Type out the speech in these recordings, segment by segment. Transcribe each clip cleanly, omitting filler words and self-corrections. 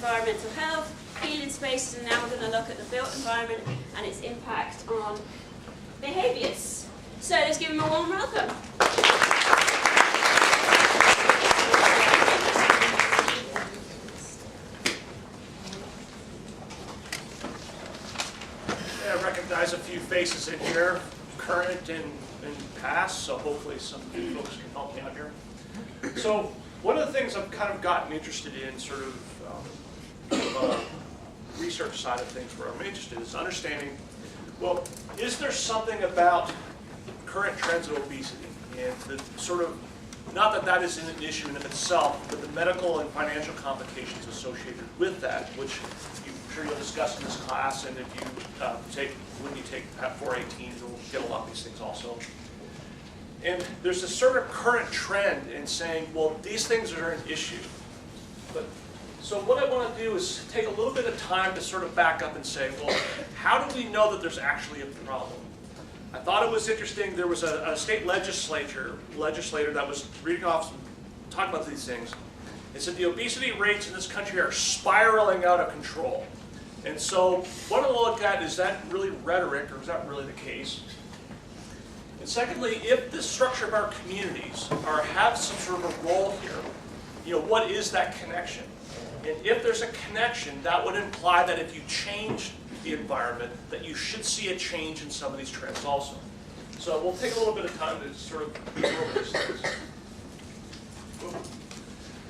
environmental health, healing spaces, and now we're going to look at the built environment and its impact on behaviours. So let's give him a warm welcome. I recognize a few faces in here, current and past, so hopefully some of you folks can help me out here. So one of the things I've kind of gotten interested in, sort of research side of things where I'm interested is understanding, well, is there something about current trends of obesity and the sort of, not that that isn't an issue in of itself, but the medical and financial complications associated with that, which I'm sure you'll discuss in this class, and if you when you take PEP 418, you'll get a lot of these things also. And there's this sort of current trend in saying, well, these things are an issue. So what I want to do is take a little bit of time to sort of back up and say, well, how do we know that there's actually a problem? I thought it was interesting, there was a state legislator that was reading off, talking about these things. It said the obesity rates in this country are spiraling out of control. And so what I want to look at, is that really rhetoric, or is that really the case? And secondly, if the structure of our communities have some sort of a role here, what is that connection? And if there's a connection, that would imply that if you change the environment, that you should see a change in some of these trends also. So we'll take a little bit of time to sort of go over these things.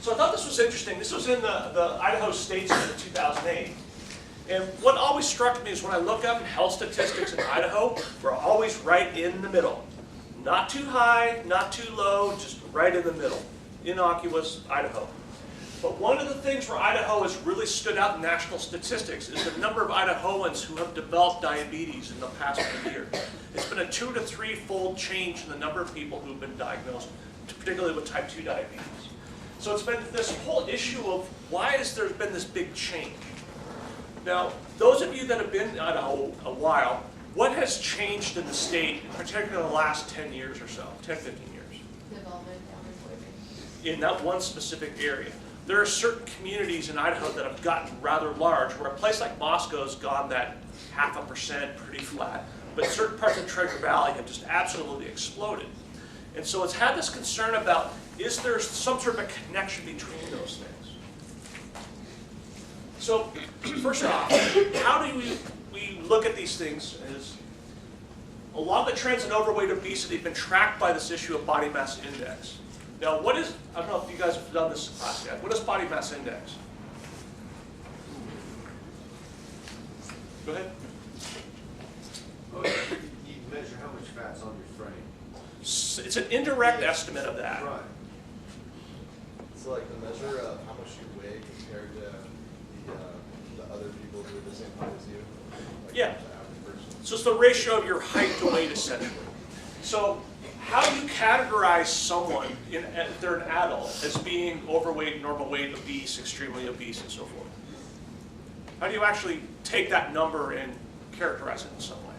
So I thought this was interesting. This was in the Idaho Statesman in 2008. And what always struck me is when I look up health statistics in Idaho, we're always right in the middle. Not too high, not too low, just right in the middle. Innocuous Idaho. But one of the things where Idaho has really stood out in national statistics is the number of Idahoans who have developed diabetes in the past few years. It's been a 2 to 3-fold change in the number of people who have been diagnosed, particularly with type 2 diabetes. So it's been this whole issue of why has there been this big change? Now, those of you that have been in Idaho a while, what has changed in the state, particularly in the last 10 years or so, 10, 15 years? Development, unemployment. In that one specific area. There are certain communities in Idaho that have gotten rather large, where a place like Moscow's gone that 0.5%, pretty flat, but certain parts of Treasure Valley have just absolutely exploded. And so it's had this concern about, is there some sort of a connection between those things? So, first off, how do we look at these things? Is a lot of the trends in overweight obesity have been tracked by this issue of body mass index. Now, what is, I don't know if you guys have done this class yet, what is body mass index? Go ahead. Oh, you measure how much fat's on your frame. It's an indirect estimate of that. Right. So like the measure of how much you weigh compared to the other people who are the same height as you? Like Yeah. the average person. So it's the ratio of your height to weight, essentially. So how do you categorize someone, if they're an adult, as being overweight, normal weight, obese, extremely obese, and so forth? How do you actually take that number and characterize it in some way?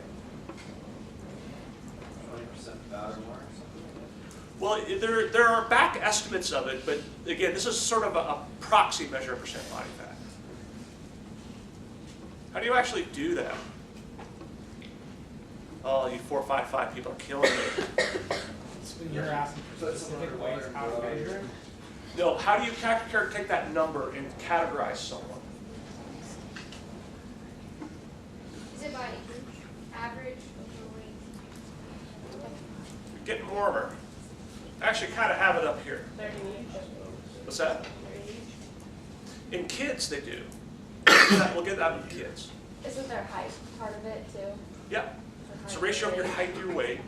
20% fat or more or something? Well, there are back estimates of it, but again, this is sort of a proxy measure of percent body fat. How do you actually do that? Oh, you 455 people are killing me. You're asking for specific ways how to measure it? No, how do you take that number and categorize someone? Is it by age, average, overweight? You're getting warmer. Actually, kind of have it up here. 30 each. What's that? 30 each. In kids, they do. We'll get that in kids. Isn't there height part of it too? Yeah. It's a ratio of your height to your weight.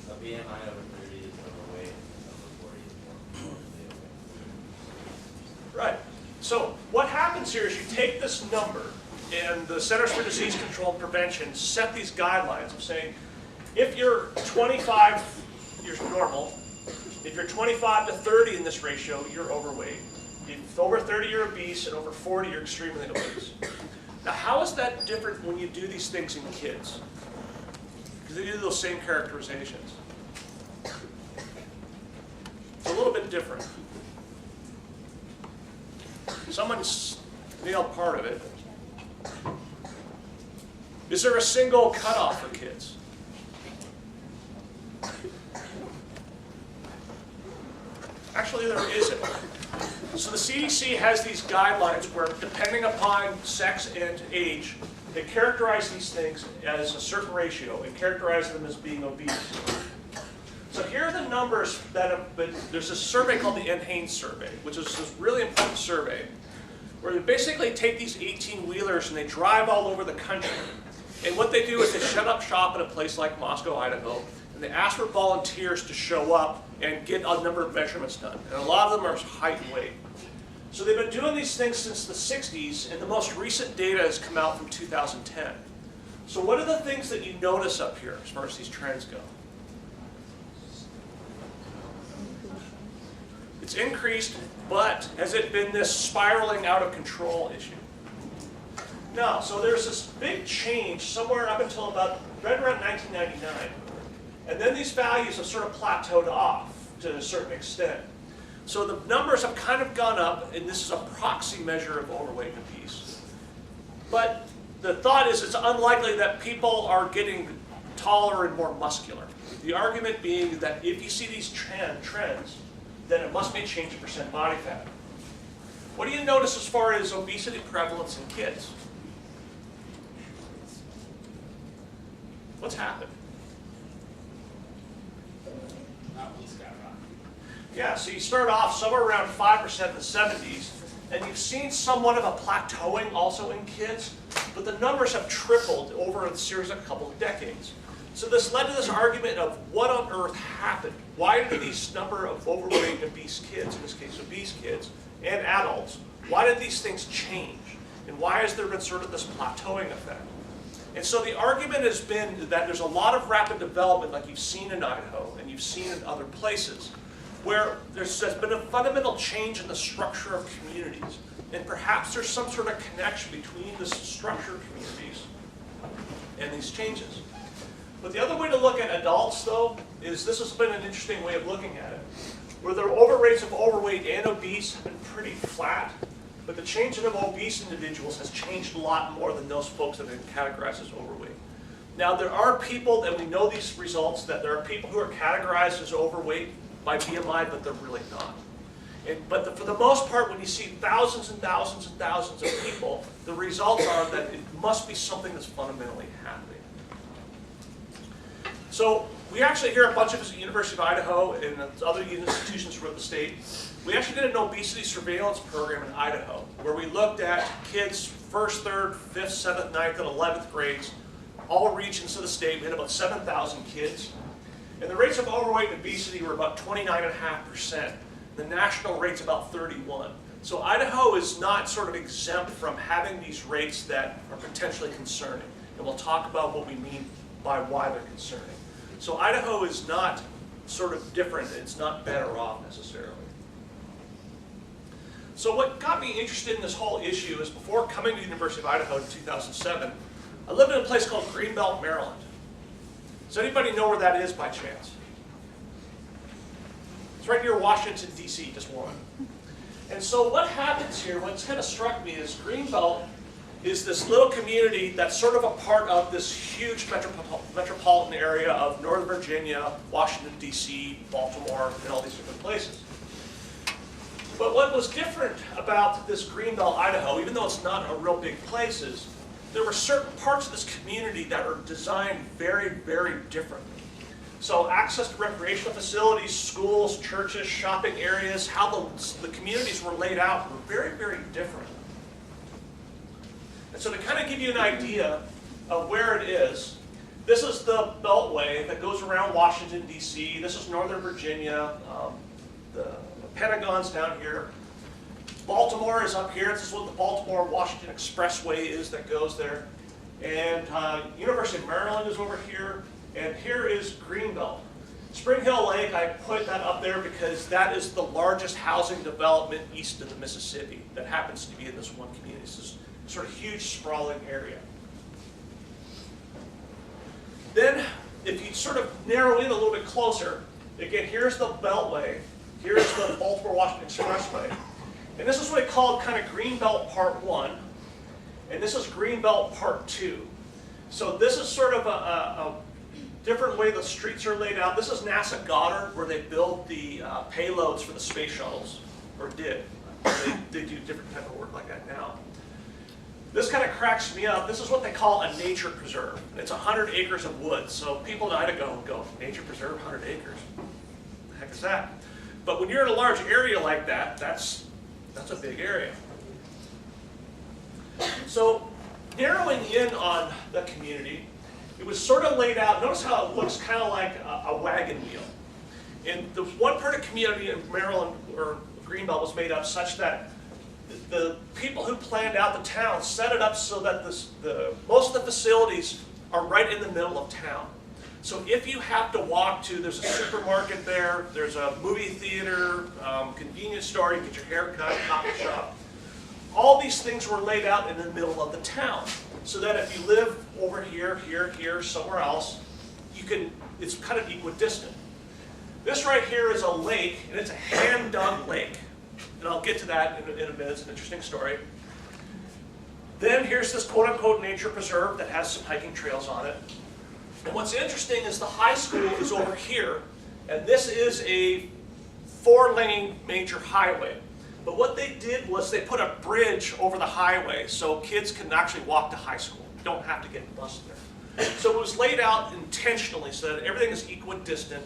A BMI over 30 is overweight, over 40 is more overweight. Right. So what happens here is you take this number, and the Centers for Disease Control and Prevention set these guidelines of saying, if you're 25, you're normal. If you're 25 to 30 in this ratio, you're overweight. If over 30, you're obese, and over 40, you're extremely obese. Now, how is that different when you do these things in kids? Because they do those same characterizations. It's a little bit different. Someone's nailed part of it. Is there a single cutoff for kids? Actually, there isn't. So the CDC has these guidelines where, depending upon sex and age, they characterize these things as a certain ratio and characterize them as being obese. So here are the numbers that have been, there's a survey called the NHANES survey, which is this really important survey, where they basically take these 18-wheelers and they drive all over the country. And what they do is they shut up shop at a place like Moscow, Idaho, and they ask for volunteers to show up and get a number of measurements done. And a lot of them are height and weight. So they've been doing these things since the 60s, and the most recent data has come out from 2010. So what are the things that you notice up here as far as these trends go? It's increased, but has it been this spiraling out of control issue? No, so there's this big change somewhere up until about right around 1999. And then these values have sort of plateaued off to a certain extent. So the numbers have kind of gone up, and this is a proxy measure of overweight and obese. But the thought is it's unlikely that people are getting taller and more muscular. The argument being that if you see these trends, then it must be a change in percent body fat. What do you notice as far as obesity prevalence in kids? What's happened? Yeah, so you start off somewhere around 5% in the 70s, and you've seen somewhat of a plateauing also in kids, but the numbers have tripled over a series of a couple of decades. So this led to this argument of what on earth happened? Why did these number of overweight and obese kids, in this case obese kids, and adults, why did these things change? And why has there been sort of this plateauing effect? And so the argument has been that there's a lot of rapid development like you've seen in Idaho and you've seen in other places, where there's been a fundamental change in the structure of communities. And perhaps there's some sort of connection between the structure of communities and these changes. But the other way to look at adults, though, is this has been an interesting way of looking at it, where the rates of overweight and obese have been pretty flat, but the change in obese individuals has changed a lot more than those folks that have been categorized as overweight. Now, there are people, and we know these results, that there are people who are categorized as overweight by BMI, but they're really not. But for the most part, when you see thousands and thousands and thousands of people, the results are that it must be something that's fundamentally happening. So we actually hear a bunch of us at the University of Idaho and other institutions throughout the state. We actually did an obesity surveillance program in Idaho where we looked at kids 1st, 3rd, 5th, 7th, 9th, and 11th grades, all regions of the state. We had about 7,000 kids. And the rates of overweight and obesity were about 29.5%. The national rate's about 31%. So Idaho is not sort of exempt from having these rates that are potentially concerning. And we'll talk about what we mean by why they're concerning. So Idaho is not sort of different. It's not better off necessarily. So what got me interested in this whole issue is before coming to the University of Idaho in 2007, I lived in a place called Greenbelt, Maryland. Does anybody know where that is by chance? It's right near Washington, D.C., just one. And so what happens here, what's kind of struck me is Greenbelt is this little community that's sort of a part of this huge metropolitan area of Northern Virginia, Washington, D.C., Baltimore, and all these different places. But what was different about this Greenbelt, Idaho, even though it's not a real big place, is there were certain parts of this community that are designed very, very differently. So access to recreational facilities, schools, churches, shopping areas, how the communities were laid out were very, very different. And so to kind of give you an idea of where it is, this is the Beltway that goes around Washington, D.C. This is Northern Virginia. The Pentagon's down here. Baltimore is up here. This is what the Baltimore-Washington Expressway is that goes there. And University of Maryland is over here. And here is Greenbelt. Spring Hill Lake, I put that up there because that is the largest housing development east of the Mississippi that happens to be in this one community. It's this sort of huge, sprawling area. Then, if you sort of narrow in a little bit closer, again, here's the Beltway. Here's the Baltimore-Washington Expressway. And this is what they called kind of Greenbelt Part 1, and this is Greenbelt Part 2. So this is sort of a different way the streets are laid out. This is NASA Goddard, where they build the payloads for the space shuttles, or did. They do different type of work like that now. This kind of cracks me up. This is what they call a nature preserve. It's 100 acres of woods. So people in Idaho go, nature preserve, 100 acres. What the heck is that? But when you're in a large area like that, that's a big area. So narrowing in on the community, it was sort of laid out. Notice how it looks kind of like a wagon wheel. And the one part of community in Maryland or Greenbelt was made up such that the people who planned out the town set it up so that most of the facilities are right in the middle of town. So if you have to walk to, there's a supermarket there, there's a movie theater, convenience store, you get your hair cut, coffee shop. All these things were laid out in the middle of the town. So that if you live over here, here, somewhere else, it's kind of equidistant. This right here is a lake, and it's a hand-dug lake. And I'll get to that in a minute. It's an interesting story. Then here's this quote-unquote nature preserve that has some hiking trails on it. And what's interesting is the high school is over here, and this is a 4-lane major highway. But what they did was they put a bridge over the highway so kids can actually walk to high school. You don't have to get a bus there. So it was laid out intentionally so that everything is equidistant,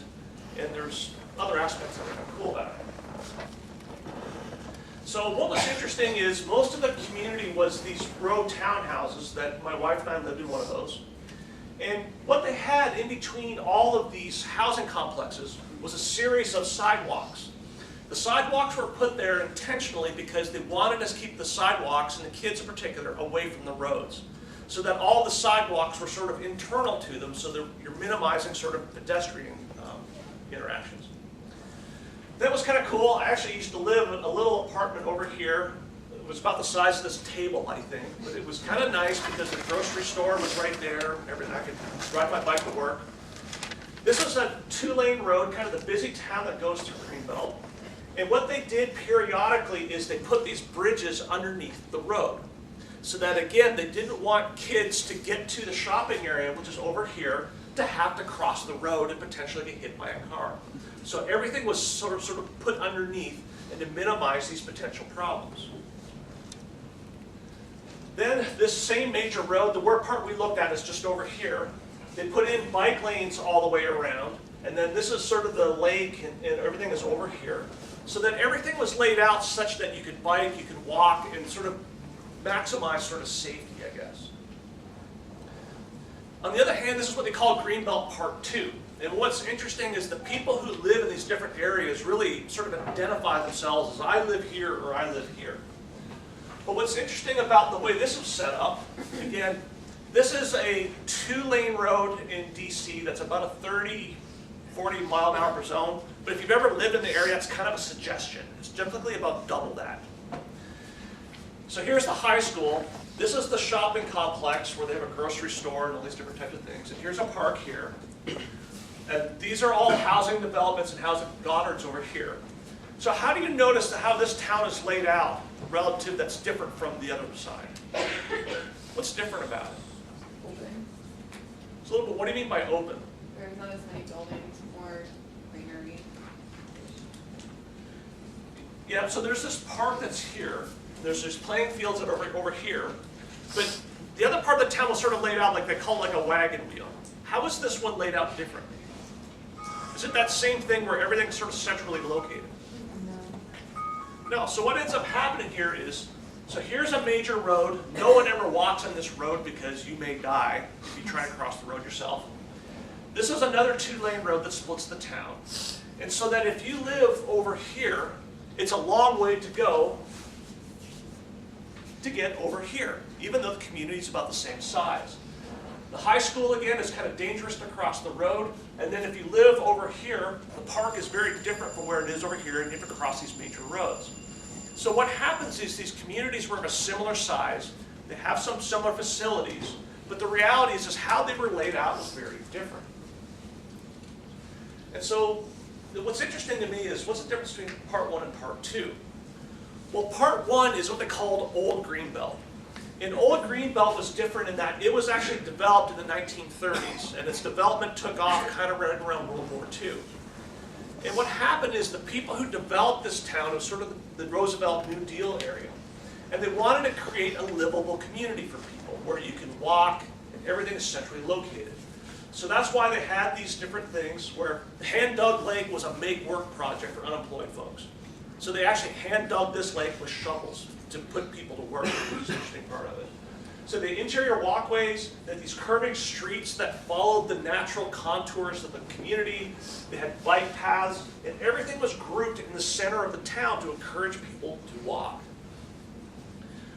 and there's other aspects that are kind of cool about it. So what was interesting is most of the community was these row townhouses that my wife and I lived in one of those. And what they had in between all of these housing complexes was a series of sidewalks. The sidewalks were put there intentionally because they wanted us to keep the sidewalks, and the kids in particular, away from the roads. So that all the sidewalks were sort of internal to them, so that you're minimizing sort of pedestrian interactions. That was kind of cool. I actually used to live in a little apartment over here. It was about the size of this table, I think. But it was kind of nice because the grocery store was right there. Everything. I could ride my bike to work. This is a 2-lane road, kind of the busy town that goes through Greenbelt. And what they did periodically is they put these bridges underneath the road. So that, again, they didn't want kids to get to the shopping area, which is over here, to have to cross the road and potentially get hit by a car. So everything was sort of put underneath and to minimize these potential problems. Then this same major road, the worst part we looked at is just over here. They put in bike lanes all the way around, and then this is sort of the lake, and everything is over here. So that everything was laid out such that you could bike, you could walk, and sort of maximize sort of safety, I guess. On the other hand, this is what they call Greenbelt Part 2. And what's interesting is the people who live in these different areas really sort of identify themselves as I live here or I live here. But what's interesting about the way this is set up, again, this is a 2-lane road in DC that's about a 30, 40 mile an hour per zone. But if you've ever lived in the area, it's kind of a suggestion. It's typically about double that. So here's the high school. This is the shopping complex where they have a grocery store and all these different types of things. And here's a park here. And these are all housing developments and housing Goddard's over here. So how do you notice how this town is laid out relative that's different from the other side? What's different about it? Open. It's a little bit, what do you mean by open? There's not as many buildings, more greenery. Yeah, so there's this park that's here. There's playing fields that are over here. But the other part of the town was sort of laid out like they call it like a wagon wheel. How is this one laid out differently? Is it that same thing where everything's sort of centrally located? No, so what ends up happening here is, so here's a major road. No one ever walks on this road because you may die if you try to cross the road yourself. This is another 2-lane road that splits the town. And so that if you live over here, it's a long way to go to get over here, even though the community is about the same size. The high school, again, is kind of dangerous to cross the road. And then if you live over here, the park is very different from where it is over here, and you have to cross these major roads. So what happens is these communities were of a similar size. They have some similar facilities. But the reality is how they were laid out was very different. And so what's interesting to me is what's the difference between Part 1 and Part 2? Well, part one is what they called Old Greenbelt. And Old Greenbelt was different in that it was actually developed in the 1930s, and its development took off kind of right around World War II. And what happened is the people who developed this town was sort of the Roosevelt New Deal area. And they wanted to create a livable community for people where you can walk and everything is centrally located. So that's why they had these different things where hand-dug lake was a make-work project for unemployed folks. So they actually hand-dug this lake with shovels to put people to work, which was the interesting part of it. So the interior walkways, they had these curving streets that followed the natural contours of the community. They had bike paths, and everything was grouped in the center of the town to encourage people to walk.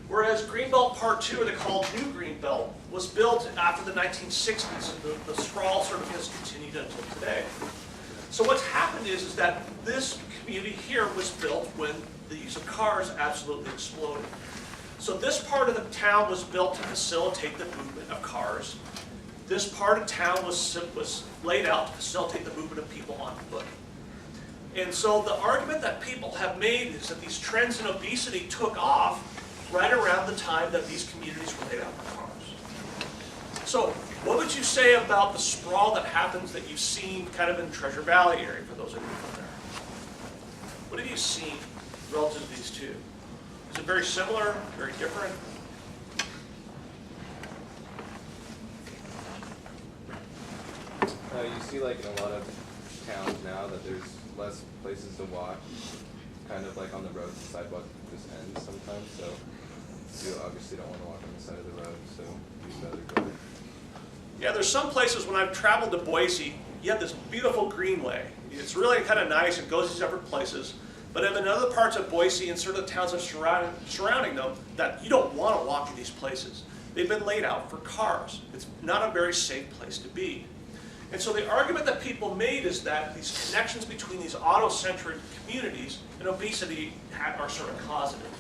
Whereas Greenbelt Part 2, or they called New Greenbelt, was built after the 1960s, and the sprawl sort of has continued until today. So what's happened is that this community here was built when the use of cars absolutely exploded. So this part of the town was built to facilitate the movement of cars. This part of town was laid out to facilitate the movement of people on foot. And so the argument that people have made is that these trends in obesity took off right around the time that these communities were laid out for cars. So what would you say about the sprawl that happens that you've seen kind of in the Treasure Valley area, for those of you from there? What have you seen relative to these two? Is it very similar, very different? You see like in a lot of towns now that there's less places to walk, kind of like on the roads, the sidewalk just ends sometimes, so you obviously don't want to walk on the side of the road, so you'd rather go there. Yeah, there's some places when I've traveled to Boise, you have this beautiful greenway. It's really kind of nice, it goes to separate places. But in other parts of Boise and sort of the towns that are surrounding them, that you don't want to walk to these places. They've been laid out for cars. It's not a very safe place to be. And so the argument that people made is that these connections between these auto-centered communities and obesity are sort of causative.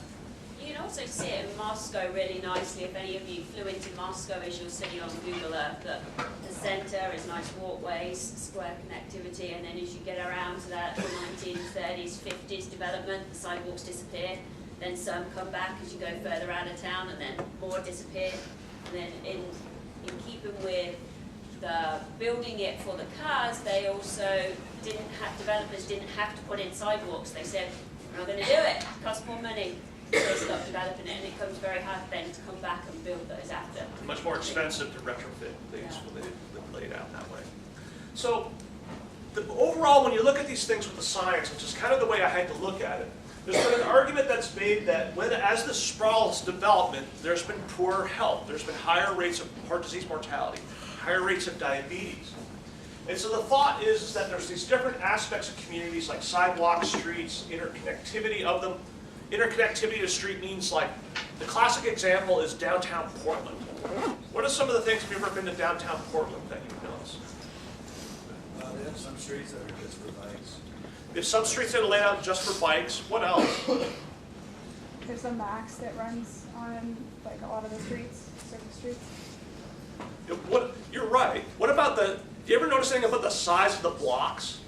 You can also see it in Moscow really nicely. If any of you flew into Moscow, as you'll see on Google Earth, that the centre is nice walkways, square connectivity, and then as you get around to that 1930s, 50s development, the sidewalks disappear. Then some come back as you go further out of town, and then more disappear. And then in keeping with the building it for the cars, they also developers didn't have to put in sidewalks. They said, we're not going to do it, it costs more money. So they stopped developing it, and it becomes very hard then to come back and build those after. Much more expensive to retrofit things when they're laid out that way. So overall, when you look at these things with the science, which is kind of the way I had to look at it, there's been an argument that's made that as the sprawl's development, there's been poorer health. There's been higher rates of heart disease mortality, higher rates of diabetes. And so the thought is that there's these different aspects of communities like sidewalks, streets, interconnectivity of them. Interconnectivity of a street means, like, the classic example is downtown Portland. What are some of the things, have you ever been to downtown Portland that you've noticed? They have some streets that are just for bikes. There's some streets that are laid out just for bikes. What else? There's a max that runs on like a lot of the streets, certain streets. You're right. What about do you ever notice anything about the size of the blocks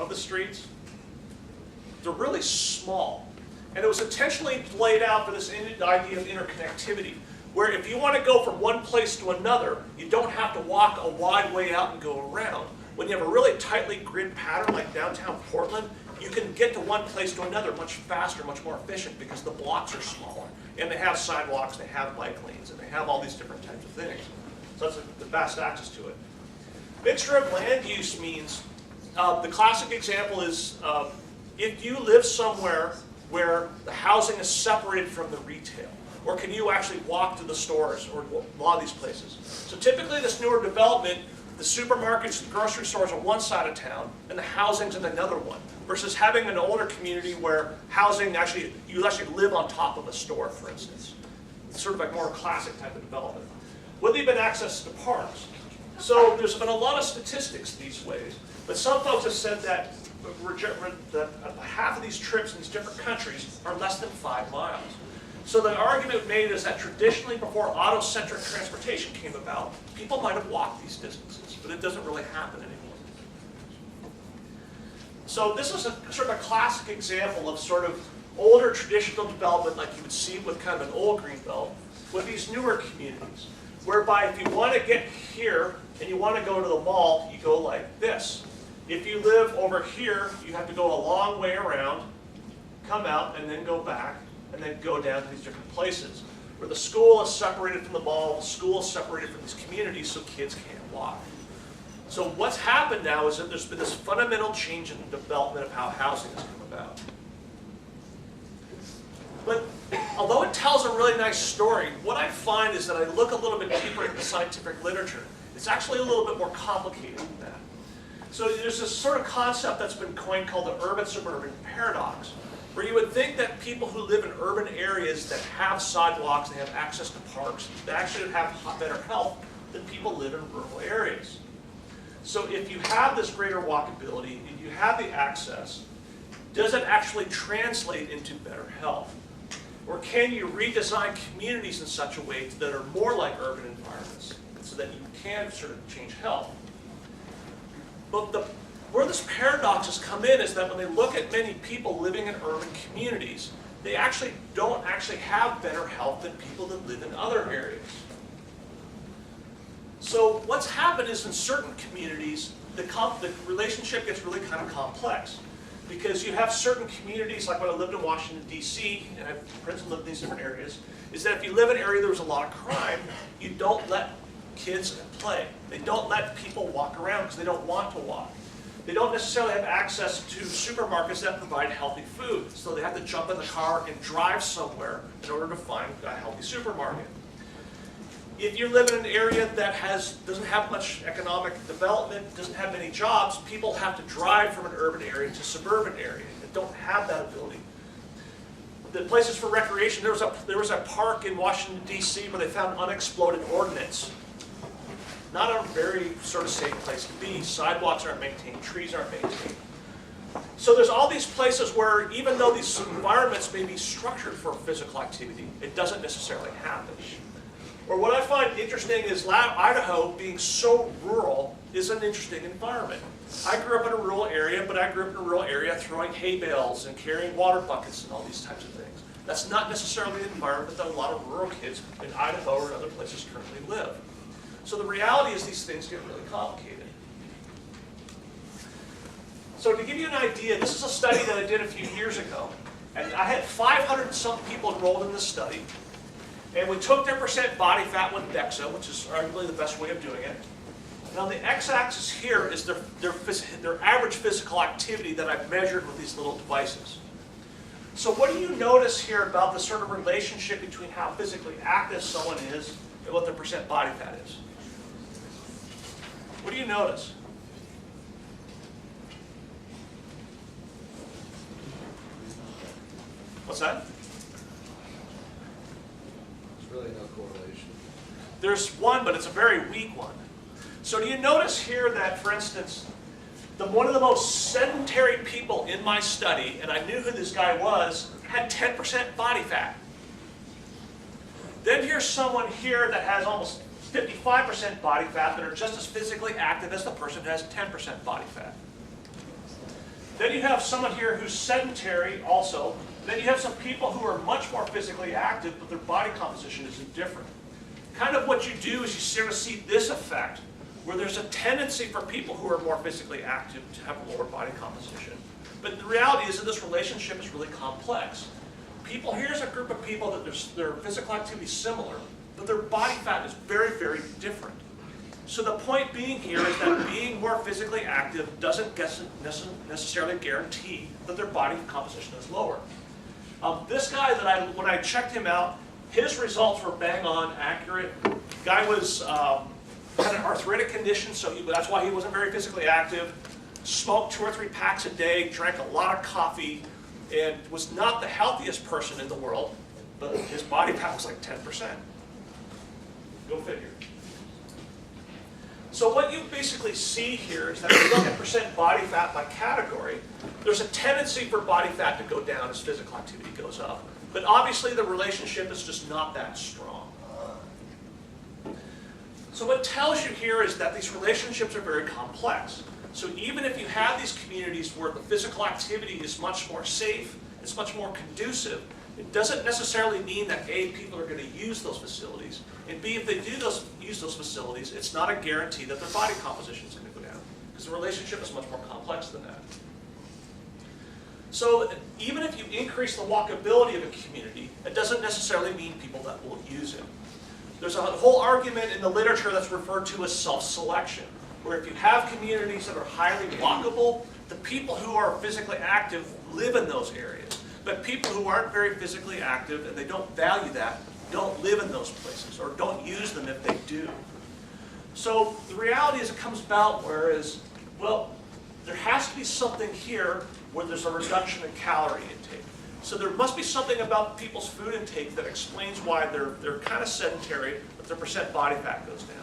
of the streets? They're really small. And it was intentionally laid out for this idea of interconnectivity, where if you want to go from one place to another, you don't have to walk a wide way out and go around. When you have a really tightly grid pattern like downtown Portland, you can get to one place to another much faster, much more efficient, because the blocks are smaller. And they have sidewalks, they have bike lanes, and they have all these different types of things. So that's the fast access to it. Mixture of land use means, the classic example is, if you live somewhere where the housing is separated from the retail, or can you actually walk to the stores or a lot of these places? So typically this newer development, the supermarkets, the grocery stores are one side of town, and the housing's in another one, versus having an older community where housing you actually live on top of a store, for instance. It's sort of like more classic type of development. With even access to parks. So there's been a lot of statistics these ways, but some folks have said that half of these trips in these different countries are less than 5 miles. So the argument made is that traditionally, before auto-centric transportation came about, people might have walked these distances, but it doesn't really happen anymore. So this is sort of a classic example of sort of older traditional development like you would see with kind of an old greenbelt, with these newer communities, whereby if you want to get here and you want to go to the mall, you go like this. If you live over here, you have to go a long way around, come out, and then go back, and then go down to these different places. Where the school is separated from the mall, the school is separated from these communities so kids can't walk. So what's happened now is that there's been this fundamental change in the development of how housing has come about. But although it tells a really nice story, what I find is that I look a little bit deeper into the scientific literature. It's actually a little bit more complicated than that. So there's this sort of concept that's been coined called the urban-suburban paradox, where you would think that people who live in urban areas that have sidewalks, they have access to parks, they actually have better health than people live in rural areas. So if you have this greater walkability, if you have the access, does it actually translate into better health? Or can you redesign communities in such a way that are more like urban environments so that you can sort of change health? But where this paradox has come in is that when they look at many people living in urban communities, they actually don't actually have better health than people that live in other areas. So what's happened is in certain communities, the relationship gets really kind of complex. Because you have certain communities, like when I lived in Washington, D.C., and I have friends who live in these different areas, is that if you live in an area there was a lot of crime, you don't let kids play. They don't let people walk around because they don't want to walk. They don't necessarily have access to supermarkets that provide healthy food, so they have to jump in the car and drive somewhere in order to find a healthy supermarket. If you live in an area that doesn't have much economic development, doesn't have many jobs, people have to drive from an urban area to suburban area that don't have that ability. The places for recreation, there was a park in Washington, D.C. where they found unexploded ordnance. Not a very sort of safe place to be. Sidewalks aren't maintained, trees aren't maintained. So there's all these places where even though these environments may be structured for physical activity, it doesn't necessarily happen. Or what I find interesting is Idaho, being so rural, is an interesting environment. I grew up in a rural area, but I grew up in a rural area throwing hay bales and carrying water buckets and all these types of things. That's not necessarily the environment that a lot of rural kids in Idaho or other places currently live. So the reality is these things get really complicated. So to give you an idea, this is a study that I did a few years ago. And I had 500 some people enrolled in this study. And we took their percent body fat with DEXA, which is arguably the best way of doing it. And on the x-axis here is their average physical activity that I've measured with these little devices. So what do you notice here about the sort of relationship between how physically active someone is and what their percent body fat is? What do you notice? What's that? Really no correlation. There's one, but it's a very weak one. So do you notice here that, for instance, one of the most sedentary people in my study, and I knew who this guy was, had 10% body fat. Then here's someone here that has almost 55% body fat that are just as physically active as the person who has 10% body fat. Then you have someone here who's sedentary also. Then you have some people who are much more physically active, but their body composition is different. Kind of what you do is you sort of see this effect, where there's a tendency for people who are more physically active to have a lower body composition. But the reality is that this relationship is really complex. Here's a group of people that their physical activity is similar, but their body fat is very, very different. So the point being here is that being more physically active doesn't necessarily guarantee that their body composition is lower. This guy, when I checked him out, his results were bang on accurate. Guy had an arthritic condition, so that's why he wasn't very physically active. Smoked 2 or 3 packs a day, drank a lot of coffee, and was not the healthiest person in the world, but his body fat was like 10%. Go figure. So what you basically see here is that if you look at percent body fat by category, there's a tendency for body fat to go down as physical activity goes up. But obviously the relationship is just not that strong. So what it tells you here is that these relationships are very complex. So even if you have these communities where the physical activity is much more safe, and it's much more conducive, it doesn't necessarily mean that A, people are going to use those facilities, and B, if they do use those facilities, it's not a guarantee that their body composition is going to go down, because the relationship is much more complex than that. So even if you increase the walkability of a community, it doesn't necessarily mean people that will use it. There's a whole argument in the literature that's referred to as self-selection, where if you have communities that are highly walkable, the people who are physically active live in those areas. But people who aren't very physically active and they don't value that, don't live in those places or don't use them if they do. So the reality is it comes about whereas, well, there has to be something here where there's a reduction in calorie intake. So there must be something about people's food intake that explains why they're kind of sedentary, but their percent body fat goes down.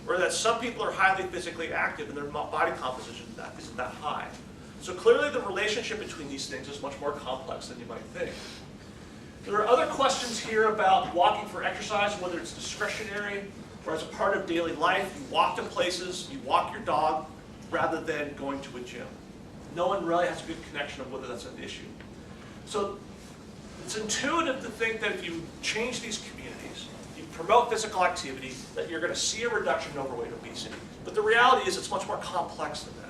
Or that some people are highly physically active and their body composition isn't that high. So clearly the relationship between these things is much more complex than you might think. There are other questions here about walking for exercise, whether it's discretionary or as a part of daily life. You walk to places, you walk your dog, rather than going to a gym. No one really has a good connection of whether that's an issue. So it's intuitive to think that if you change these communities, you promote physical activity, that you're going to see a reduction in overweight obesity. But the reality is it's much more complex than that.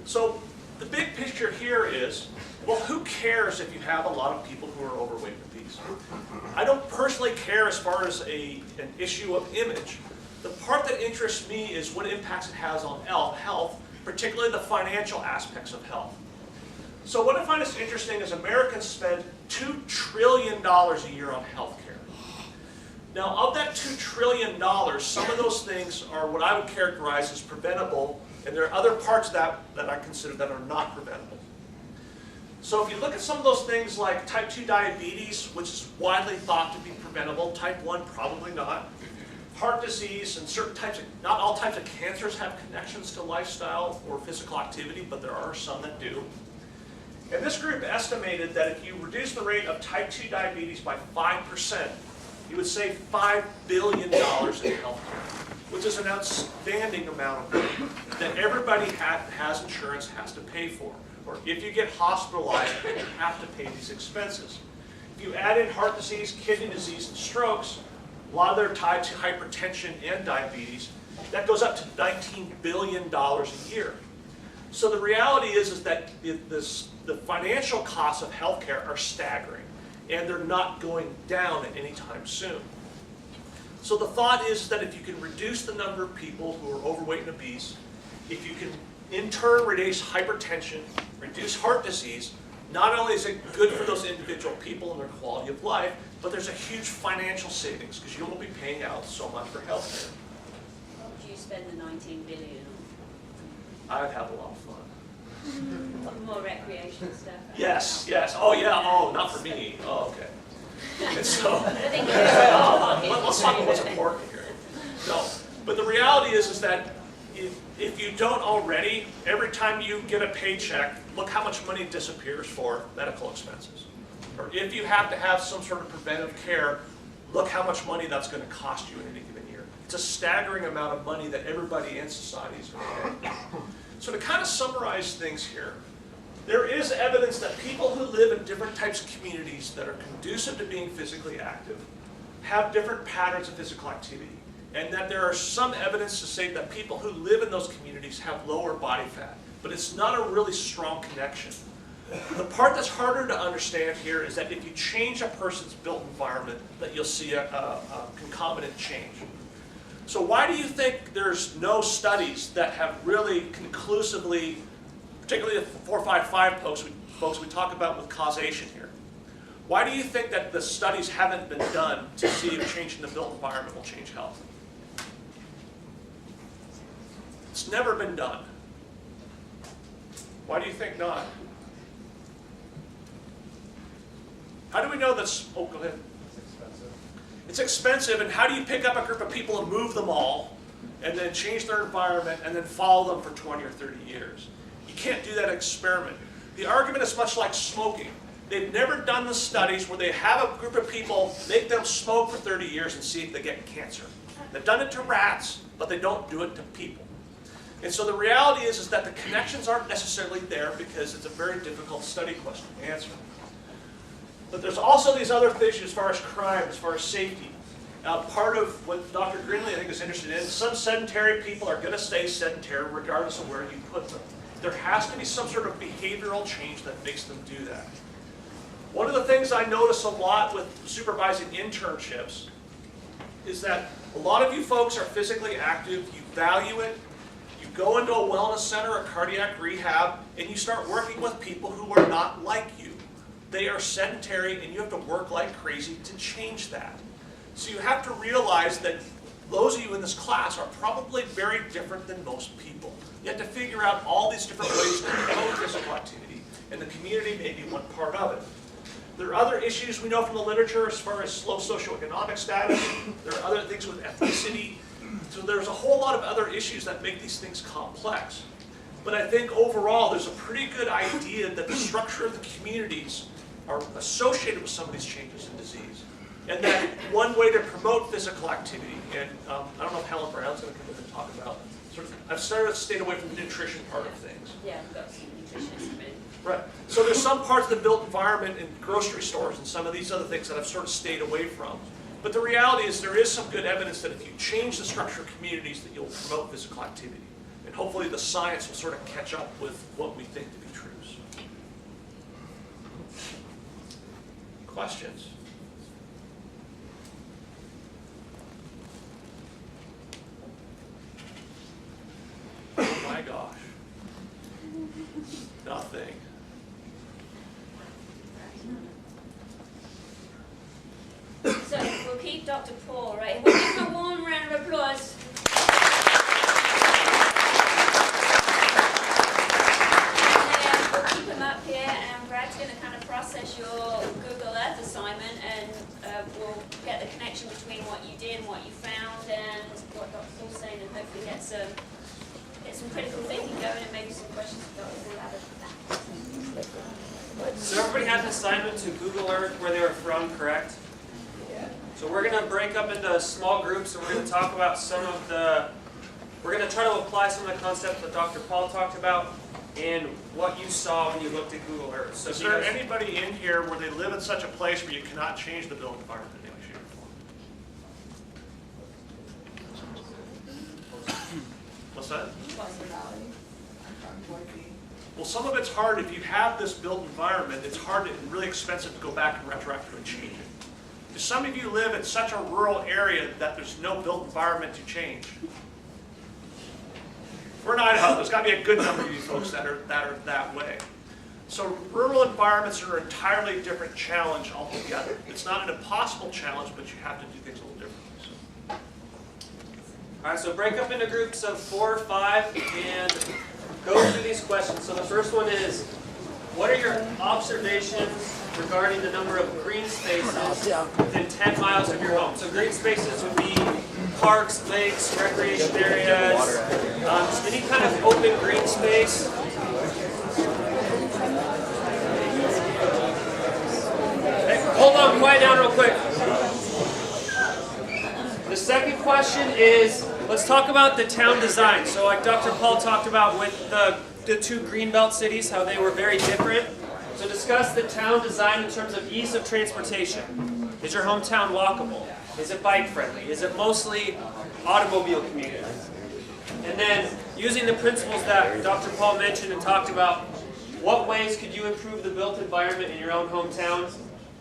So the big picture here is, well, who cares if you have a lot of people who are overweight and obese? I don't personally care as far as an issue of image. The part that interests me is what impacts it has on health, particularly the financial aspects of health. So what I find is interesting is Americans spend $2 trillion a year on health care. Now, of that $2 trillion, some of those things are what I would characterize as preventable, and there are other parts of that I consider that are not preventable. So if you look at some of those things like type 2 diabetes, which is widely thought to be preventable, type 1 probably not. Heart disease and certain types of, not all types of cancers have connections to lifestyle or physical activity, but there are some that do. And this group estimated that if you reduce the rate of type 2 diabetes by 5%, you would save $5 billion in healthcare, which is an outstanding amount of money that everybody has insurance has to pay for. Or if you get hospitalized, you have to pay these expenses. If you add in heart disease, kidney disease, and strokes, a lot of them are tied to hypertension and diabetes. That goes up to $19 billion a year. So the reality is that the financial costs of healthcare are staggering, and they're not going down anytime soon. So the thought is that if you can reduce the number of people who are overweight and obese, if you can in turn reduce hypertension, reduce heart disease, not only is it good for those individual people and their quality of life, but there's a huge financial savings because you won't be paying out so much for health care. What would you spend the $19 billion I'd have a lot of fun. on? More recreational stuff? Yes, yes. Oh, yeah. Oh, not for me. Oh, okay. And so, I think it's let's talk about what's important here. No, but the reality is that if you don't already, every time you get a paycheck, look how much money disappears for medical expenses. Or if you have to have some sort of preventive care, look how much money that's going to cost you in any given year. It's a staggering amount of money that everybody in society is going to pay. So to kind of summarize things here, there is evidence that people who live in different types of communities that are conducive to being physically active have different patterns of physical activity. And that there are some evidence to say that people who live in those communities have lower body fat. But it's not a really strong connection. The part that's harder to understand here is that if you change a person's built environment, that you'll see a concomitant change. So why do you think there's no studies that have really conclusively, particularly the 455 folks we talk about with causation here? Why do you think that the studies haven't been done to see if changing the built environment will change health? It's never been done. Why do you think not? How do we know that's, oh, go ahead. It's expensive. It's expensive, and how do you pick up a group of people and move them all, and then change their environment, and then follow them for 20 or 30 years? You can't do that experiment. The argument is much like smoking. They've never done the studies where they have a group of people, make them smoke for 30 years and see if they get cancer. They've done it to rats, but they don't do it to people. And so the reality is that the connections aren't necessarily there because it's a very difficult study question to answer. But there's also these other things as far as crime, as far as safety. Part of what Dr. Grinley, I think, is interested in, some sedentary people are going to stay sedentary regardless of where you put them. There has to be some sort of behavioral change that makes them do that. One of the things I notice a lot with supervising internships is that a lot of you folks are physically active, you value it, you go into a wellness center, a cardiac rehab, and you start working with people who are not like you. They are sedentary and you have to work like crazy to change that. So you have to realize that those of you in this class are probably very different than most people. You have to figure out all these different ways to promote physical activity, and the community may be one part of it. There are other issues we know from the literature as far as low socioeconomic status. There are other things with ethnicity. So there's a whole lot of other issues that make these things complex. But I think overall there's a pretty good idea that the structure of the communities are associated with some of these changes in disease. And that one way to promote physical activity, and I don't know if Helen Brown's going to come in and talk about, I've started to stay away from the nutrition part of things. Yeah, we've got some nutritionists come in. Right. So there's some parts of the built environment in grocery stores and some of these other things that I've sort of stayed away from. But the reality is there is some good evidence that if you change the structure of communities that you'll promote physical activity. And hopefully the science will sort of catch up with what we think to be true. Questions? Oh my gosh. Nothing. So we'll keep Dr. Paul right here. We'll give him a warm round of applause. And we'll keep him up here, and Brad's going to kind of process your Google Earth assignment, and we'll get the connection between what you did and what you found and what Dr. Paul's saying, and hopefully get some critical thinking going and maybe some questions for Dr. Paul out of that. So everybody had an assignment to Google Earth where they were from, correct? Yeah. So we're going to break up into small groups, and we're going to talk about we're going to try to apply some of the concepts that Dr. Paul talked about and what you saw when you looked at Google Earth. So is there anybody in here where they live in such a place where you cannot change the built environment in any shape or form? What's that? Well, some of it's hard. If you have this built environment, it's hard and really expensive to go back and retroactively change it. Because some of you live in such a rural area that there's no built environment to change. We're in Idaho. There's got to be a good number of you folks that are that way. So rural environments are an entirely different challenge altogether. It's not an impossible challenge, but you have to do things a little differently. So. All right, so break up into groups of 4 or 5 and go through these questions. So the first one is, what are your observations regarding the number of green spaces within 10 miles of your home? So green spaces would be parks, lakes, recreation areas, just any kind of open green space. Hey, hold on, quiet down real quick. The second question is, let's talk about the town design. So like Dr. Paul talked about with the 2 Greenbelt cities, how they were very different. So discuss the town design in terms of ease of transportation. Is your hometown walkable? Is it bike friendly? Is it mostly automobile commuting? And then using the principles that Dr. Paul mentioned and talked about, what ways could you improve the built environment in your own hometown?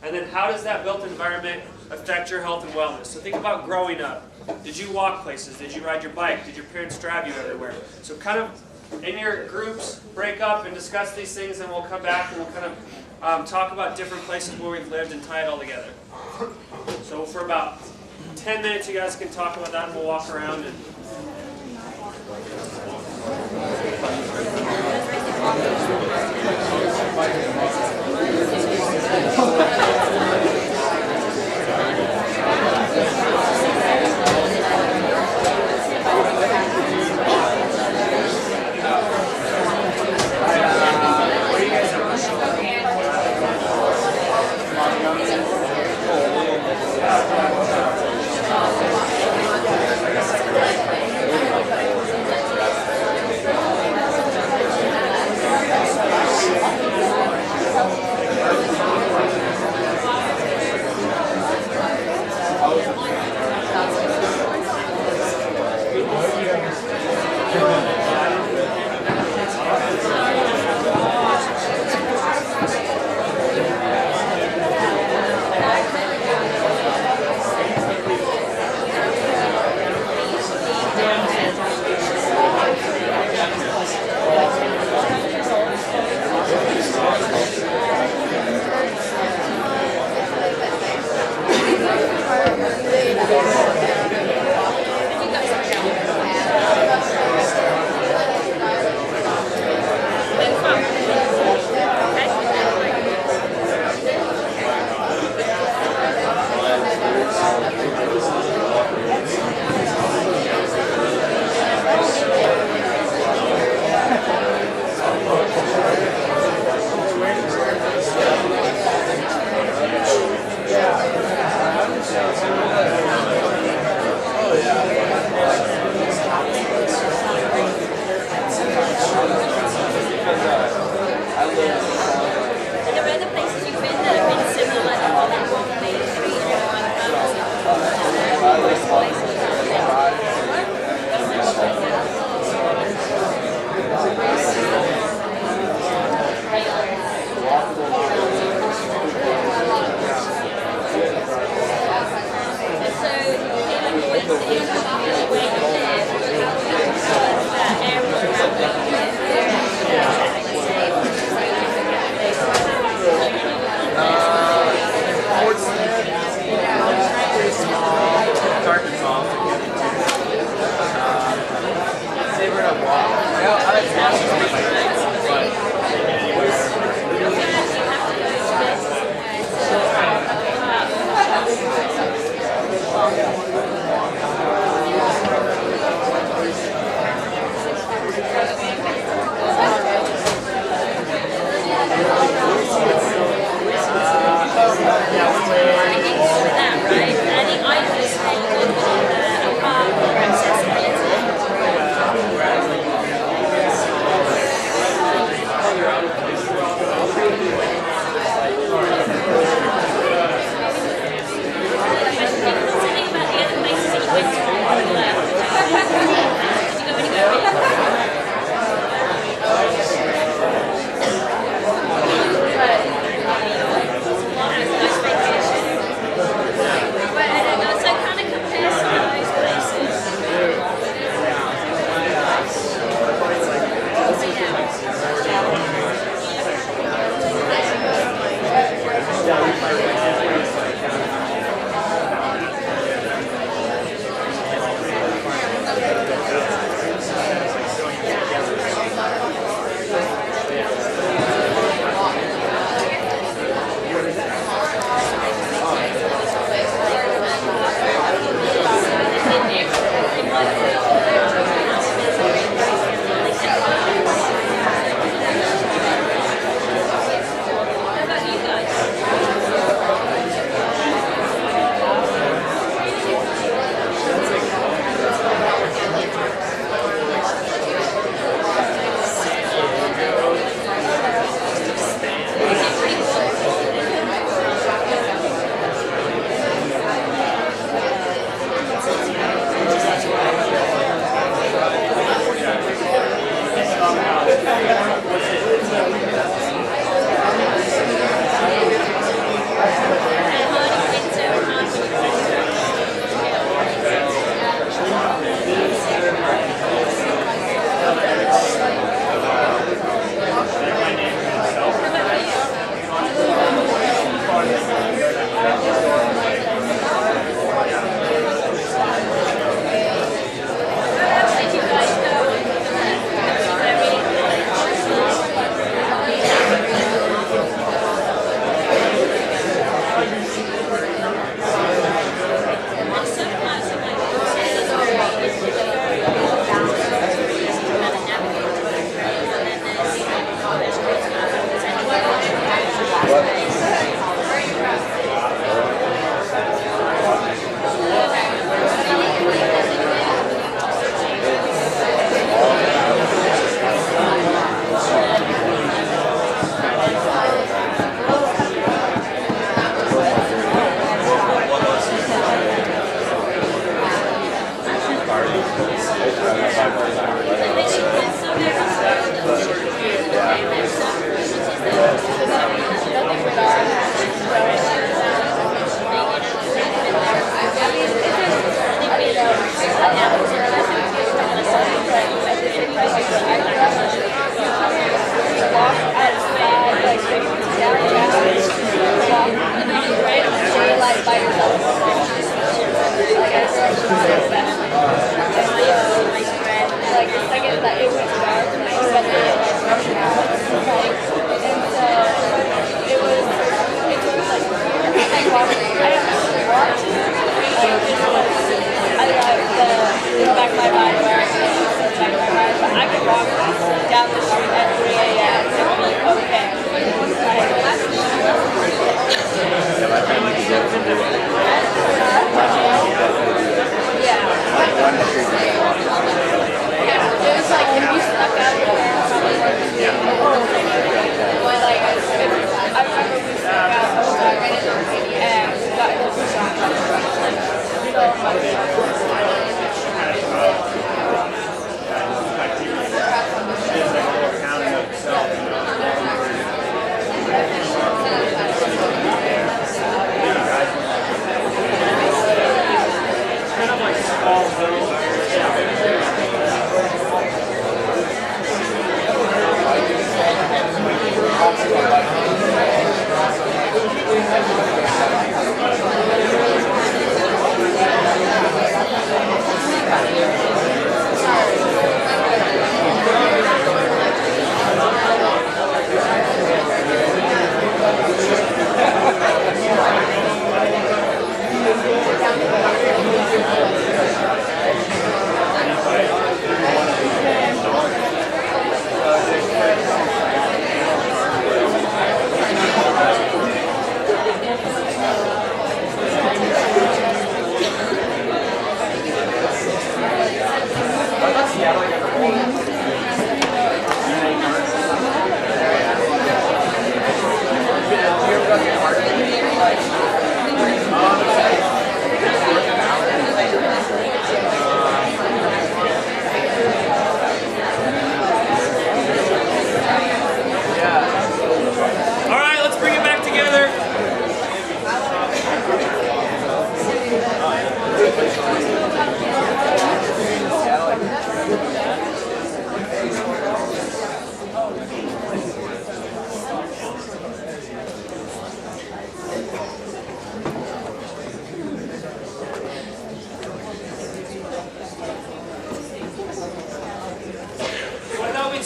And then how does that built environment affect your health and wellness? So think about growing up. Did you walk places? Did you ride your bike? Did your parents drive you everywhere? So kind of in your groups, break up and discuss these things, and we'll come back and we'll kind of talk about different places where we've lived and tie it all together. So for about 10 minutes, you guys can talk about that, and we'll walk around and.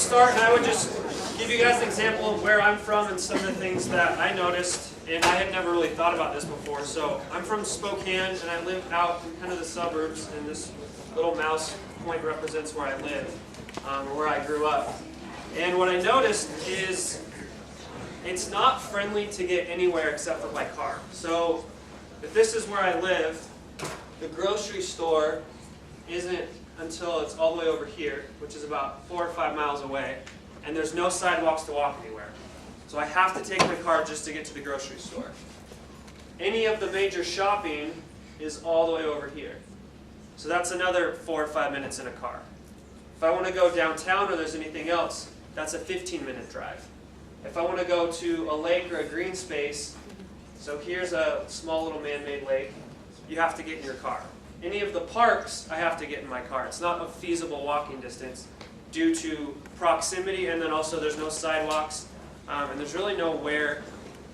start, and I would just give you guys an example of where I'm from and some of the things that I noticed, and I had never really thought about this before. So I'm from Spokane, and I live out in kind of the suburbs, and this little mouse point represents where I live, or where I grew up. And what I noticed is it's not friendly to get anywhere except for by car. So if this is where I live, the grocery store isn't until it's all the way over here, which is about 4 or 5 miles away, and there's no sidewalks to walk anywhere. So I have to take my car just to get to the grocery store. Any of the major shopping is all the way over here. So that's another 4 or 5 minutes in a car. If I want to go downtown or there's anything else, that's a 15-minute drive. If I want to go to a lake or a green space, so here's a small little man-made lake, you have to get in your car. Any of the parks, I have to get in my car. It's not a feasible walking distance due to proximity, and then also there's no sidewalks, and there's really nowhere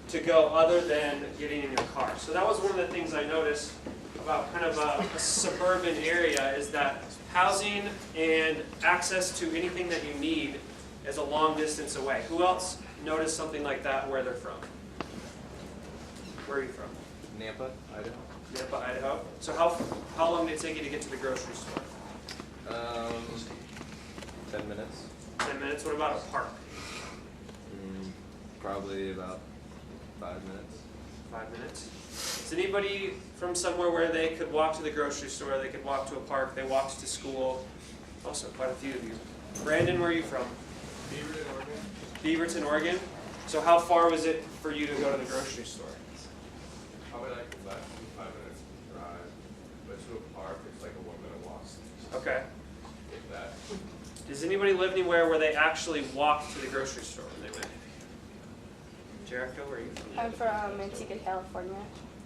to go other than getting in your car. So that was one of the things I noticed about kind of a suburban area, is that housing and access to anything that you need is a long distance away. Who else noticed something like that where they're from? Where are you from? Nampa, Idaho. Nampa, Idaho. So how long did it take you to get to the grocery store? 10 minutes. 10 minutes. What about a park? Probably about 5 minutes. 5 minutes. Is anybody from somewhere where they could walk to the grocery store, they could walk to a park, they walked to school? Also quite a few of you. Brandon, where are you from? Beaverton, Oregon. Beaverton, Oregon. So how far was it for you to go to the grocery store? Probably like less than 5 minutes drive, but to a park, it's like a 1 minute walk. Okay. If that. anywhere where they actually walked to the grocery store when they went? Jericho, where are you from? I'm from Antigua, California.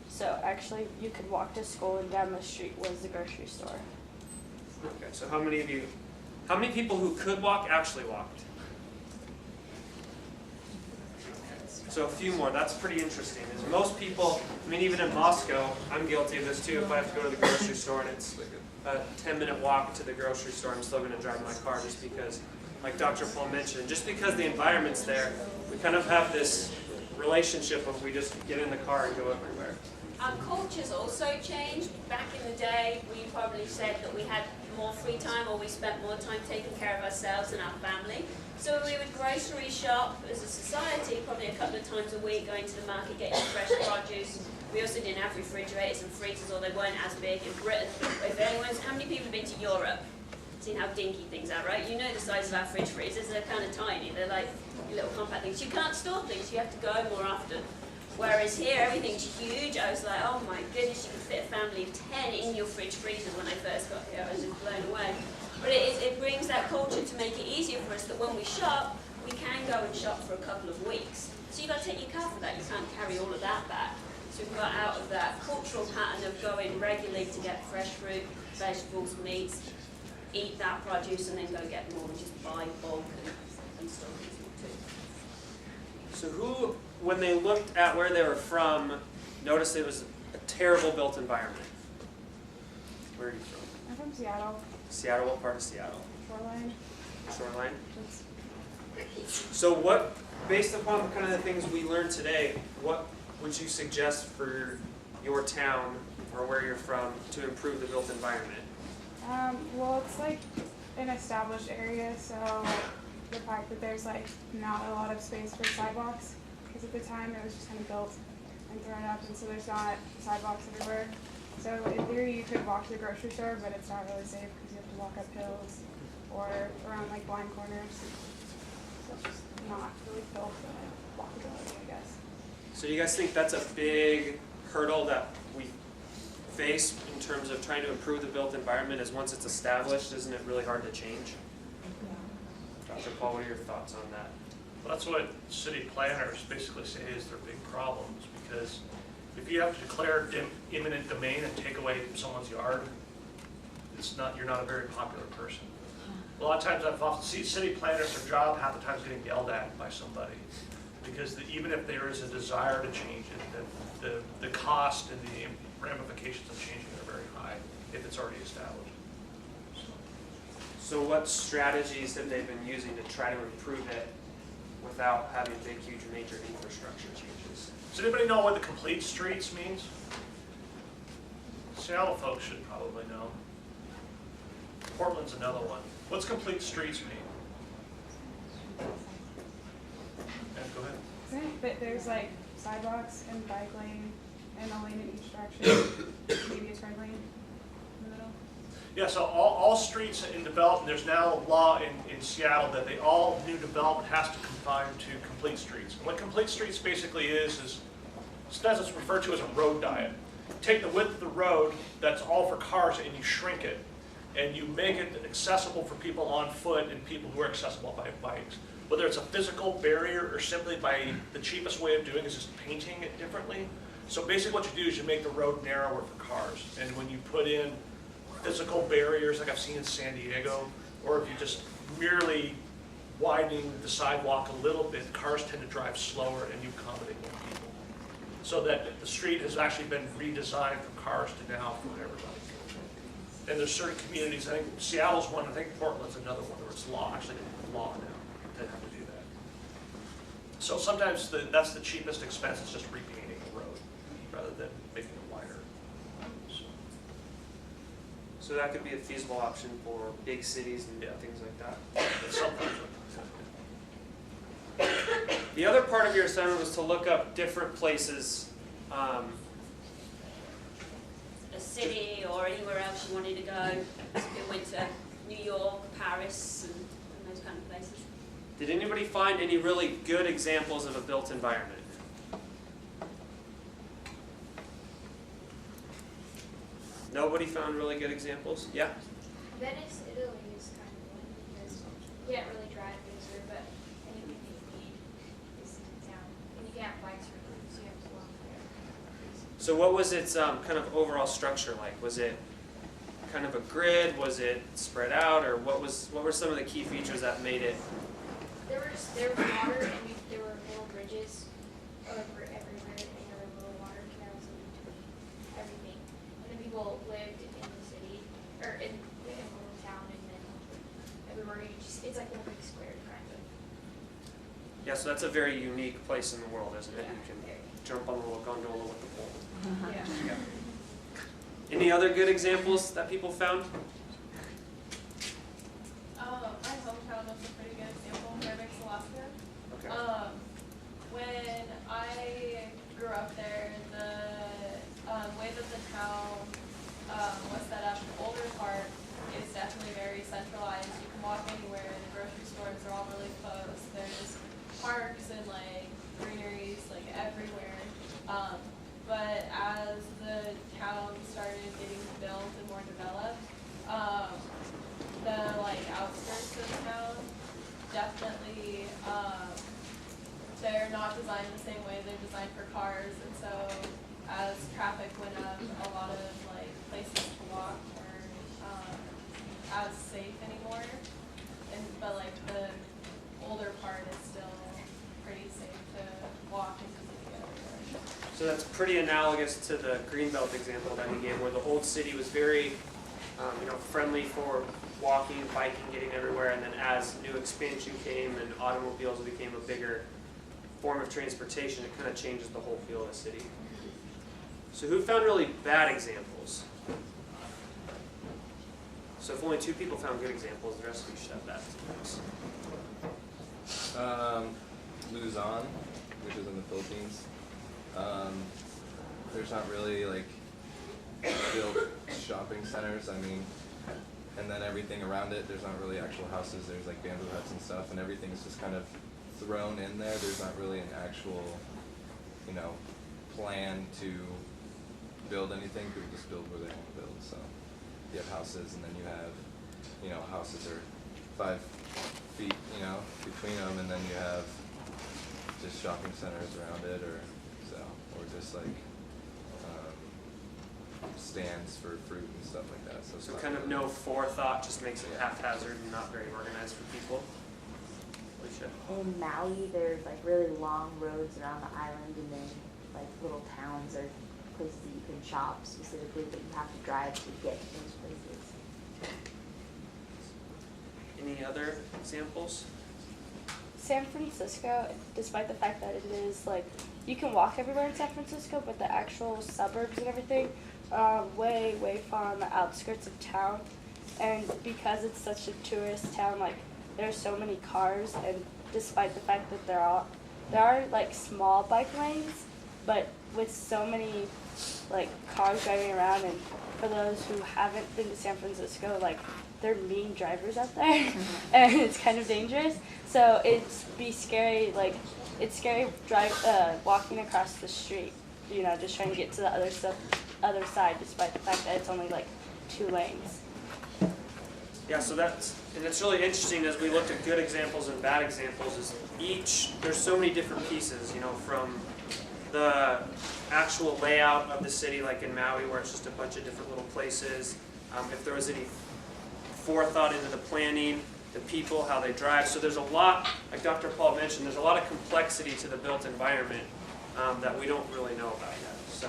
So actually, you could walk to school, and down the street was the grocery store. Okay, so how many people who could walk actually walked? So a few more. That's pretty interesting. Is most people, I mean, even in Moscow, I'm guilty of this too. If I have to go to the grocery store and it's a 10-minute walk to the grocery store, I'm still going to drive my car just because, like Dr. Paul mentioned, just because the environment's there, we kind of have this relationship of we just get in the car and go everywhere. Our culture's also changed. Back in the day, we probably said that we had more free time or we spent more time taking care of ourselves and our family. So we would grocery shop as a society probably a couple of times a week, going to the market, getting fresh produce. We also didn't have refrigerators and freezers, or they weren't as big in Britain. If anyone's, how many people have been to Europe? Seen how dinky things are, right? You know the size of our fridge freezers, they're kind of tiny. They're like little compact things. You can't store things, you have to go more often. Whereas here, everything's huge. I was like, oh my goodness, you can fit a family of 10 in your fridge freezers when I first got here. I was just blown away. But it brings that culture to make it easier for us that when we shop, we can go and shop for a couple of weeks. So you've got to take your car for that. You can't carry all of that back. So we've got out of that cultural pattern of going regularly to get fresh fruit, vegetables, meats, eat that produce, and then go get more and just buy bulk and stuff. So who, when they looked at where they were from, noticed it was a terrible built environment? Where are you from? I'm from Seattle. Seattle, what part of Seattle? Shoreline. Shoreline? It's So what, based upon kind of the things we learned today, what would you suggest for your town or where you're from to improve the built environment? Well, it's like an established area, so the fact that there's like not a lot of space for sidewalks, because at the time it was just kind of built and thrown up, and so there's not sidewalks everywhere. So in theory you could walk to the grocery store, but it's not really safe because you have to walk up hills or around like blind corners. So it's just not really built for walkability, I guess. So you guys think that's a big hurdle that we face in terms of trying to improve the built environment, is once it's established, isn't it really hard to change? Dr. Paul, what are your thoughts on that? Well, that's what city planners basically say is their big problems, because if you have to declare eminent domain and take away someone's yard, you're not a very popular person. A lot of times I've often seen city planners, their job half the time is getting yelled at by somebody, because even if there is a desire to change it, the cost and the ramifications of changing it are very high if it's already established. So what strategies have they been using to try to improve it without having big, huge, major infrastructure changes? Does anybody know what the complete streets means? Seattle folks should probably know. Portland's another one. What's complete streets mean? Yeah, go ahead. Isn't it that there's like sidewalks and bike lane and a lane in each direction, maybe a turn lane in the middle? Yeah, so all streets in development, there's now a law in Seattle that all new development has to confine to complete streets. And what complete streets basically is sometimes it's referred to as a road diet. Take the width of the road that's all for cars and you shrink it, and you make it accessible for people on foot and people who are accessible by bikes. Whether it's a physical barrier or simply by the cheapest way of doing it is just painting it differently. So basically what you do is you make the road narrower for cars. And when you put in physical barriers like I've seen in San Diego, or if you just merely widening the sidewalk a little bit, cars tend to drive slower and you accommodate more people. So that the street has actually been redesigned from cars to now for everybody. And there's certain communities, I think Seattle's one, I think Portland's another one where it's actually law now to have to do that. So sometimes that's the cheapest expense, is just repainting the road rather than making it wider. So that could be a feasible option for big cities and things like that. And sometimes, The other part of your assignment was to look up different places. A city or anywhere else you wanted to go. So we went to New York, Paris, and those kind of places. Did anybody find any really good examples of a built environment? Nobody found really good examples? Yeah? Venice, Italy is kind of one because you can't really drive things through, but anything that you need is in town. And you can't have bikes or so you have to walk there. So what was its kind of overall structure like? Was it kind of a grid? Was it spread out, or what were some of the key features that made it? There was water, and there were little bridges over everywhere, and there were little water canals in between everything. And then people lived in the city, or in a little town, and then everywhere it's like one big square kind of. Yeah, so that's a very unique place in the world, isn't it? You can Very. jump on the little gondola with the pole. Yeah. Any other good examples that people found? My hometown was a pretty good example, Fairbanks, Alaska. Okay. When I grew up there, the way that the town was set up, the older part is definitely very centralized. You can walk anywhere. The grocery stores are all really close. There's parks and like greeneries like everywhere. But as the town started getting built and more developed, the like outskirts of town definitely they're not designed the same way. They're designed for cars, and so as traffic went up, a lot of like places to walk weren't as safe anymore. But like the older part is still pretty safe to walk and to see everywhere. So that's pretty analogous to the Greenbelt example that he gave, where the old city was very, friendly for walking, biking, getting everywhere, and then as new expansion came and automobiles became a bigger form of transportation, it kind of changes the whole feel of the city. So who found really bad examples? So if only 2 people found good examples, the rest of you should have bad examples. Luzon, which is in the Philippines. There's not really like built shopping centers. I mean, and then everything around it, there's not really actual houses. There's like bamboo huts and stuff, and everything's just kind of thrown in there. There's not really an actual, plan to build anything. People just build where they want to build. So you have houses, and then you have, houses are 5 feet, between them, and then you have just shopping centers around it, or just like stands for fruit and stuff like that. So, So kind of no forethought just makes it haphazard and not very organized for people. Alicia? In Maui, there's like really long roads around the island, and then like little towns or places that you can shop specifically, but you have to drive to get to those places. Any other examples? San Francisco, despite the fact that it is like, you can walk everywhere in San Francisco, but the actual suburbs and everything are way, way far on the outskirts of town. And because it's such a tourist town, like, there's so many cars, and despite the fact that there are like small bike lanes, but with so many like cars driving around, and for those who haven't been to San Francisco, like, they're mean drivers out there, and it's kind of dangerous. So it's scary walking across the street, just trying to get to the other side, despite the fact that it's only like 2 lanes. Yeah, so it's really interesting as we looked at good examples and bad examples, is there's so many different pieces, from the actual layout of the city, like in Maui, where it's just a bunch of different little places. If there was any forethought into the planning, the people, how they drive. So there's a lot, like Dr. Paul mentioned, there's a lot of complexity to the built environment that we don't really know about yet. So,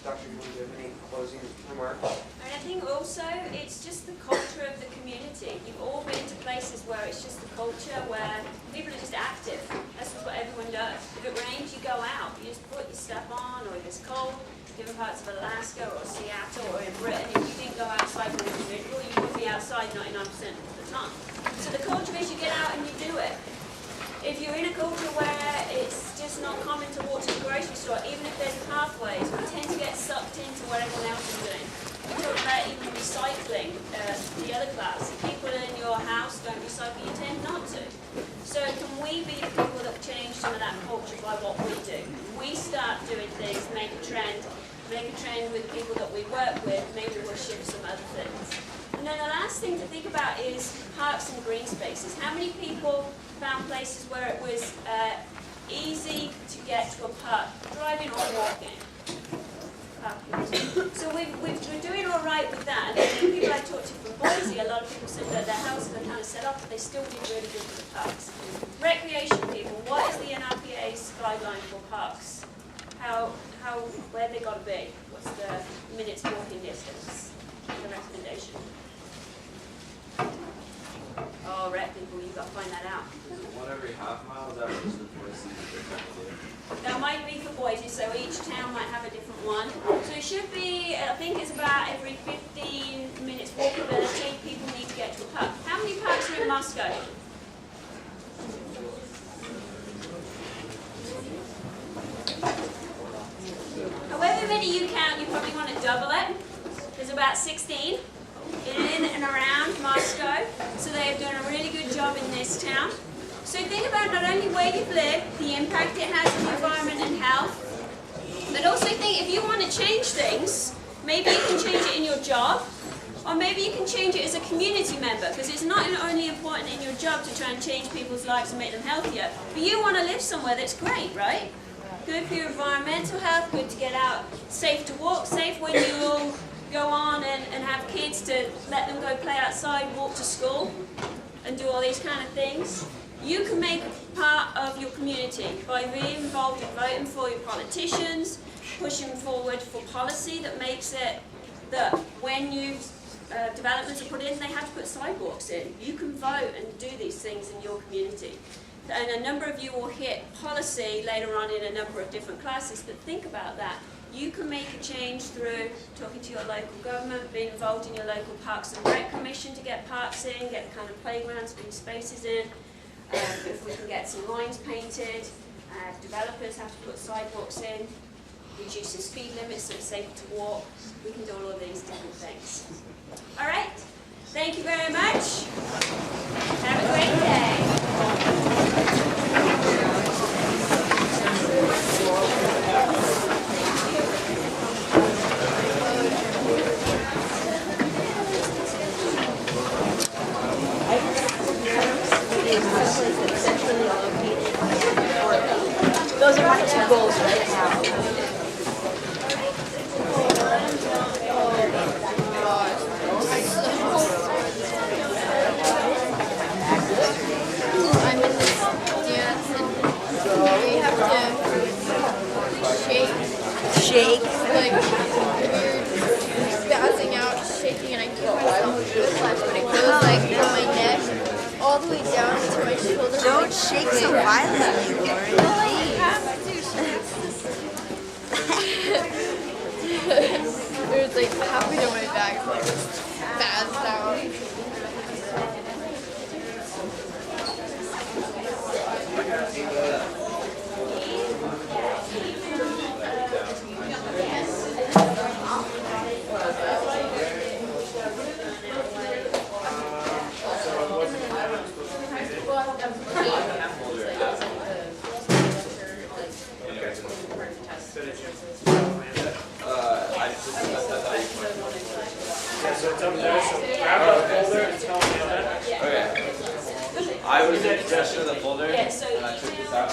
Dr., you want to give any closing remarks? And I think also it's just the culture of the community. You've all been to places where it's just the culture where people are just active. That's just what everyone does. If it rains, you go out. You just put your stuff on, or if it's cold, different parts of Alaska or Seattle or in Britain, if you didn't go outside when it was miserable, you would be outside 99% of the time. So the culture is you get out and you do it. If you're in a culture where it's just not common to walk to the grocery store, even if there's pathways, we tend to get sucked into what everyone else is doing. We talk about even recycling, the other class. If people in your house don't recycle, you tend not to. So can we be the people that change some of that culture by what we do? We start doing things, make a trend with people that we work with, maybe we'll shift some other things. And then the last thing thing to think about is parks and green spaces. How many people found places where it was easy to get to a park, driving or walking? So we're doing all right with that. And the people I talked to from Boise, a lot of people said that their houses are kind of set up, but they still did really good with the parks. Recreation people, what is the NRPA's guideline for parks? Where they got to be? What's the minutes walking distance? The recommendation. Oh, rec people, you've got to find that out. One every half mile, is that what the Boise they're trying to do? That might be for Boise, so each town might have a different one. So it should be, I think it's about every 15 minutes walkability, people need to get to a park. How many parks are in Moscow? However many you count, you probably want to double it. There's about 16 in and around Moscow, so they've done a really good job in this town. So think about not only where you've lived, the impact it has on the environment and health, but also think if you want to change things, maybe you can change it in your job, or maybe you can change it as a community member, because it's not only important in your job to try and change people's lives and make them healthier, but you want to live somewhere that's great, right? Good for your environmental health, good to get out, safe to walk, safe when you all go on and have kids to let them go play outside, walk to school, and do all these kind of things. You can make part of your community by being involved in voting for your politicians, pushing forward for policy that makes it that when you developments are put in, they have to put sidewalks in. You can vote and do these things in your community. And a number of you will hit policy later on in a number of different classes, but think about that. You can make a change through talking to your local government, being involved in your local Parks and Rec Commission to get parks in, get the kind of playgrounds, green spaces in. If we can get some lines painted, developers have to put sidewalks in, reduce the speed limits so it's safer to walk. We can do all of these different things. All right, thank you very much. Have a great day. Those are my two goals right now. I'm in this dance and we have to shake. Like we're spazzing out, shaking, and I keep myself whiplash, but it goes like from my neck all the way down to my shoulder. Don't shake so violently, Lauren. Well, I have to shake. There's like halfway down my back, like spazzed out. So it's up there, so grab the folder and tell me on that. Okay. I was in possession of the folder, Yeah, so and I took this out.